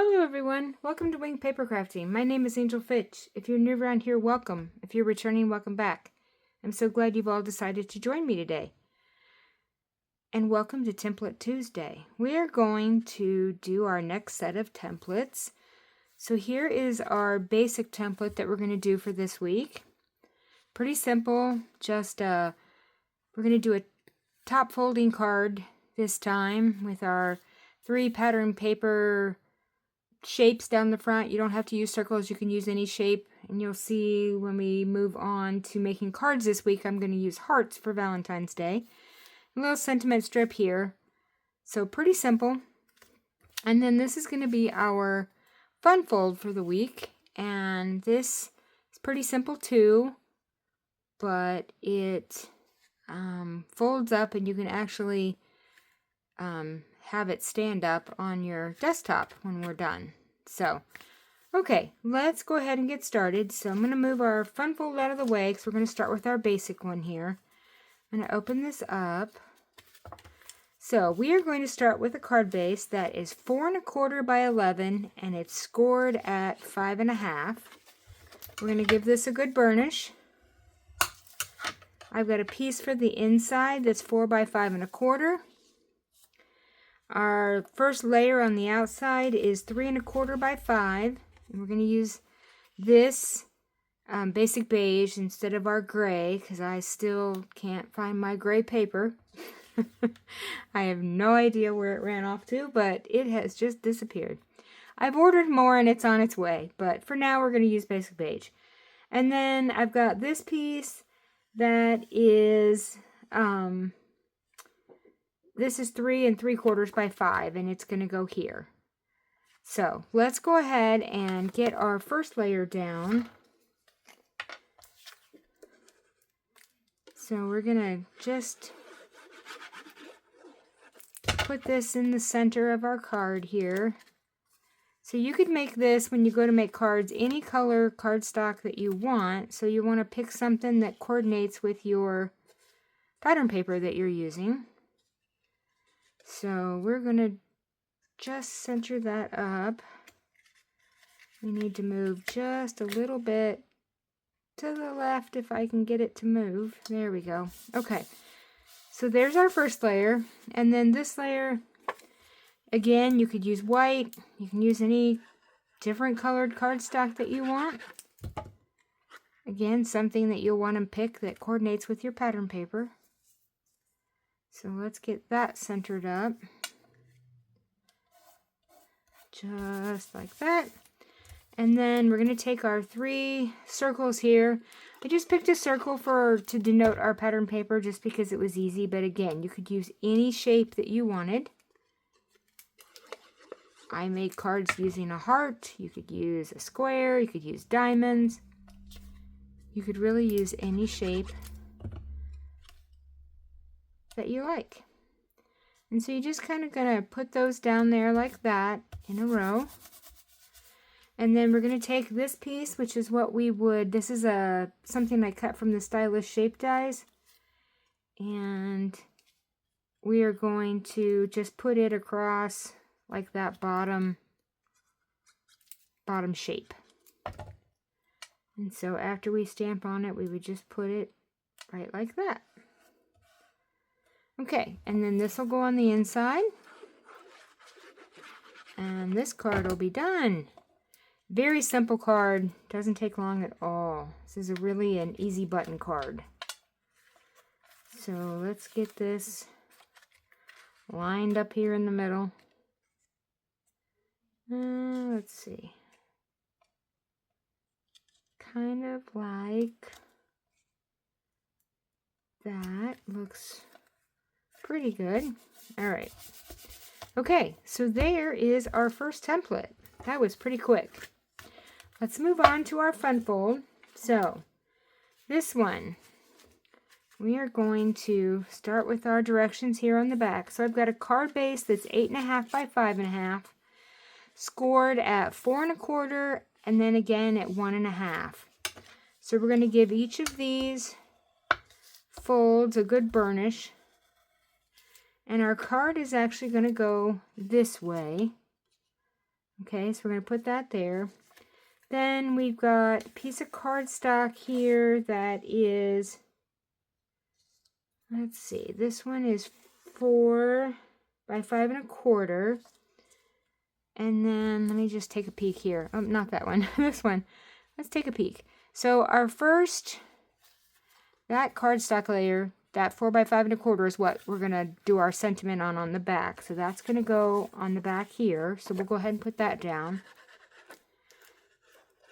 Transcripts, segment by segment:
Hello everyone, welcome to Wing Papercrafting. My name is Angel Fitch. If you're new around here, welcome. If you're returning, welcome back. I'm so glad you've all decided to join me today. And welcome to Template Tuesday. We are going to do our next set of templates. So here is our basic template that we're going to do for this week. Pretty simple, just we're going to do a top folding card this time with our 3 pattern paper shapes down the front. You don't have to use circles, you can use any shape, and you'll see when we move on to making cards this week, I'm going to use hearts for Valentine's Day. A little sentiment strip here, so pretty simple. And then this is going to be our fun fold for the week, and this is pretty simple too, but it folds up and you can actually have it stand up on your desktop when we're done. So, okay, let's go ahead and get started. So I'm going to move our fun fold out of the way because we're going to start with our basic one here. I'm going to open this up. So we are going to start with a card base that is 4 1/4 by 11 and it's scored at 5 1/2. We're going to give this a good burnish. I've got a piece for the inside that's 4 by 5 1/4. Our first layer on the outside is 3 1/4 by 5, and we're going to use this basic beige instead of our gray because I still can't find my gray paper. I have no idea where it ran off to, but it has just disappeared. I've ordered more and it's on its way, but for now we're going to use basic beige. And then I've got this piece that is this is 3 3/4 by 5, and it's going to go here. So let's go ahead and get our first layer down. So we're going to just put this in the center of our card here. So you could make this, when you go to make cards, any color cardstock that you want. So you want to pick something that coordinates with your pattern paper that you're using. So we're going to just center that up. We need to move just a little bit to the left if I can get it to move. There we go. Okay, so there's our first layer. And then this layer, again, you could use white. You can use any different colored cardstock that you want. Again, something that you'll want to pick that coordinates with your pattern paper. So let's get that centered up. Just like that. And then we're going to take our 3 circles here. I just picked a circle to denote our pattern paper just because it was easy. But again, you could use any shape that you wanted. I made cards using a heart. You could use a square. You could use diamonds. You could really use any shape that you like. And so you're just kind of going to put those down there like that in a row. And then we're going to take this piece, which is what we would, this is something I cut from the Stylish Shape Dies. And we are going to just put it across like that bottom shape. And so after we stamp on it, we would just put it right like that. Okay, and then this will go on the inside. And this card will be done. Very simple card. Doesn't take long at all. This is really an easy button card. So let's get this lined up here in the middle. Let's see. Kind of like that. Looks pretty good. All right. Okay, so there is our first template. That was pretty quick. Let's move on to our fun fold. So this one, we are going to start with our directions here on the back. So I've got a card base that's 8 1/2 by 5 1/2, scored at 4 1/4, and then again at 1 1/2. So we're going to give each of these folds a good burnish. And our card is actually going to go this way. Okay, so we're going to put that there. Then we've got a piece of cardstock here that is, let's see, this one is 4 by 5 1/4. And then let me just take a peek here. Oh, not that one, this one. Let's take a peek. So our first, that cardstock layer, that 4 by 5 1/4 is what we're gonna do our sentiment on the back. So that's gonna go on the back here. So we'll go ahead and put that down.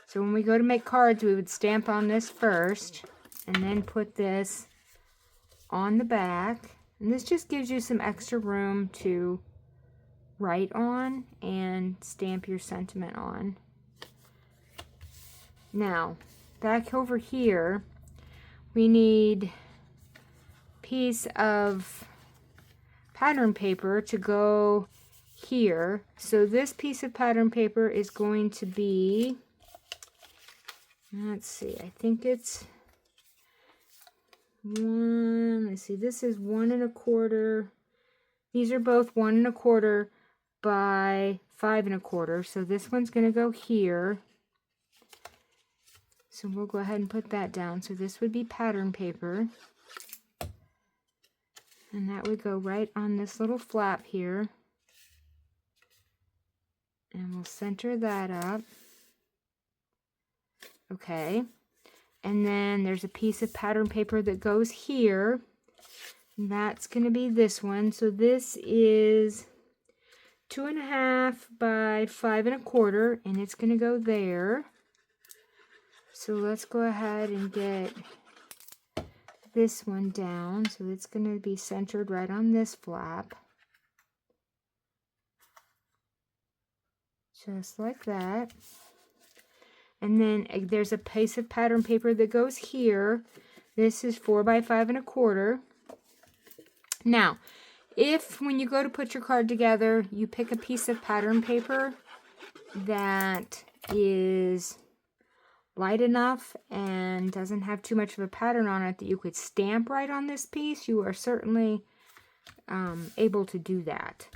So when we go to make cards, we would stamp on this first and then put this on the back. And this just gives you some extra room to write on and stamp your sentiment on. Now, back over here, we need a piece of pattern paper to go here. So this piece of pattern paper is going to be, let's see, I think it's let's see, this is 1 1/4. These are both 1 1/4 by 5 1/4. So this one's going to go here. So we'll go ahead and put that down. So this would be pattern paper. And that would go right on this little flap here. And we'll center that up. Okay. And then there's a piece of pattern paper that goes here. That's going to be this one. So this is 2 1/2 by 5 1/4, and it's going to go there. So let's go ahead and get this one down. So it's going to be centered right on this flap. Just like that. And then there's a piece of pattern paper that goes here. This is 4 by 5 1/4. Now, if when you go to put your card together, you pick a piece of pattern paper that is light enough and doesn't have too much of a pattern on it that you could stamp right on this piece, you are certainly able to do that.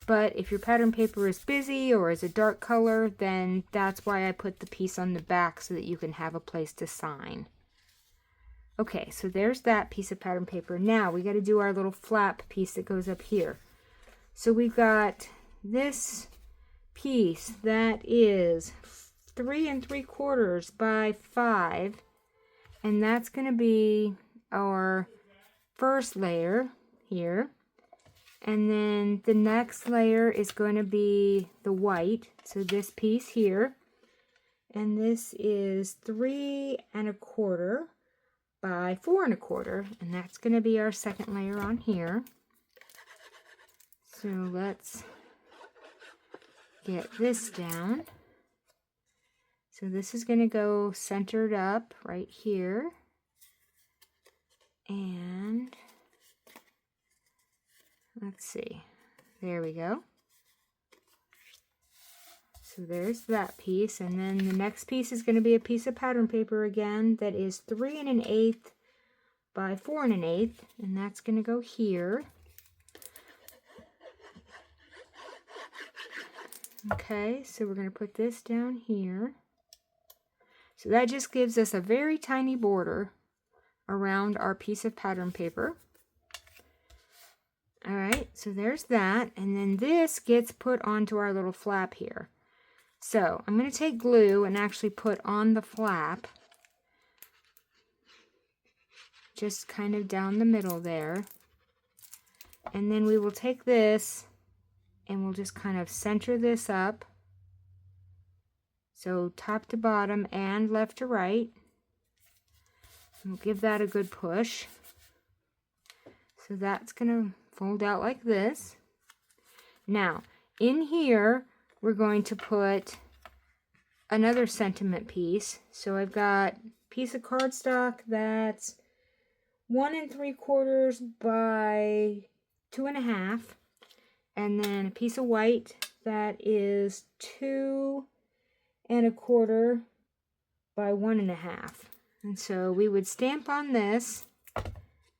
But if your pattern paper is busy or is a dark color, then that's why I put the piece on the back so that you can have a place to sign. Okay, so there's that piece of pattern paper. Now we got to do our little flap piece that goes up here. So we've got this piece that is 3 3/4 by 5, and that's going to be our first layer here. And then the next layer is going to be the white, so this piece here, and this is 3 1/4 by 4 1/4, and that's going to be our second layer on here. So let's get this down. So this is going to go centered up right here, and let's see, there we go. So there's that piece, and then the next piece is going to be a piece of pattern paper again that is 3 1/8 by 4 1/8, and that's going to go here. Okay, so we're going to put this down here. So that just gives us a very tiny border around our piece of pattern paper. All right, so there's that, and then this gets put onto our little flap here. So I'm going to take glue and actually put on the flap, just kind of down the middle there. And then we will take this and we'll just kind of center this up. So top to bottom and left to right. We'll give that a good push. So that's going to fold out like this. Now, in here, we're going to put another sentiment piece. So I've got a piece of cardstock that's 1 3/4 by 2 1/2, and then a piece of white that is 2 1/4 by 1 1/2. And so we would stamp on this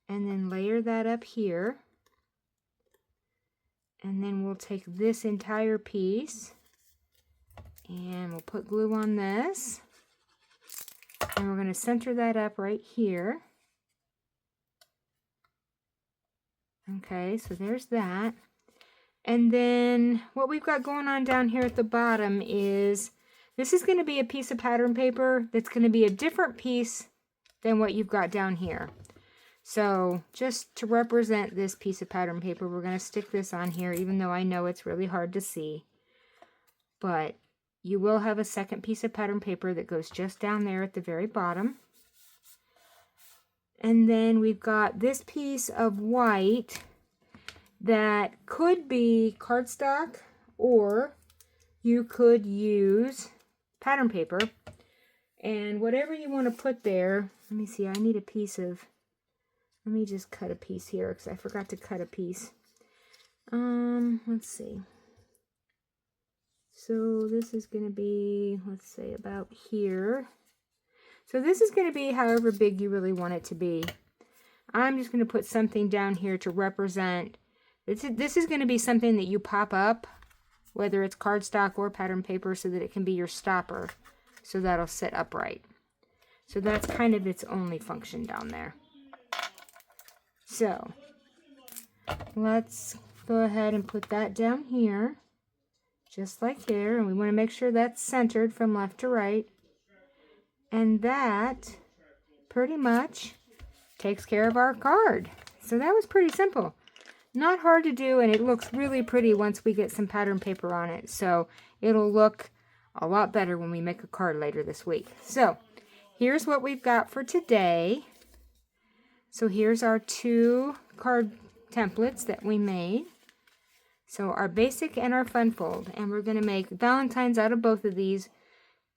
and then layer that up here. And then we'll take this entire piece And we'll put glue on this. And we're going to center that up right here. Okay, so there's that. And then what we've got going on down here at the bottom is, this is going to be a piece of pattern paper that's going to be a different piece than what you've got down here. So just to represent this piece of pattern paper, we're going to stick this on here, even though I know it's really hard to see. But you will have a second piece of pattern paper that goes just down there at the very bottom. And then we've got this piece of white that could be cardstock, or you could use pattern paper. And whatever you want to put there, let me see, I need a piece of, let me just cut a piece here because I forgot to cut a piece. Let's see. So this is going to be, let's say about here. So this is going to be however big you really want it to be. I'm just going to put something down here to represent, this is going to be something that you pop up, whether it's cardstock or pattern paper, so that it can be your stopper. So that'll sit upright. So that's kind of its only function down there. So let's go ahead and put that down here, just like there. And we want to make sure that's centered from left to right. And that pretty much takes care of our card. So that was pretty simple. Not hard to do, and it looks really pretty once we get some pattern paper on it. So it'll look a lot better when we make a card later this week. So here's what we've got for today. So here's our 2 card templates that we made. So our basic and our fun fold. And we're going to make Valentines out of both of these,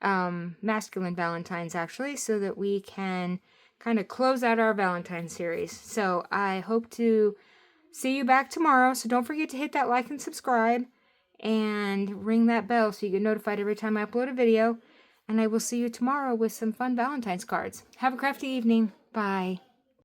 masculine Valentines actually, so that we can kind of close out our Valentine series. So I hope to see you back tomorrow. So don't forget to hit that like and subscribe and ring that bell so you get notified every time I upload a video. And I will see you tomorrow with some fun Valentine's cards. Have a crafty evening. Bye.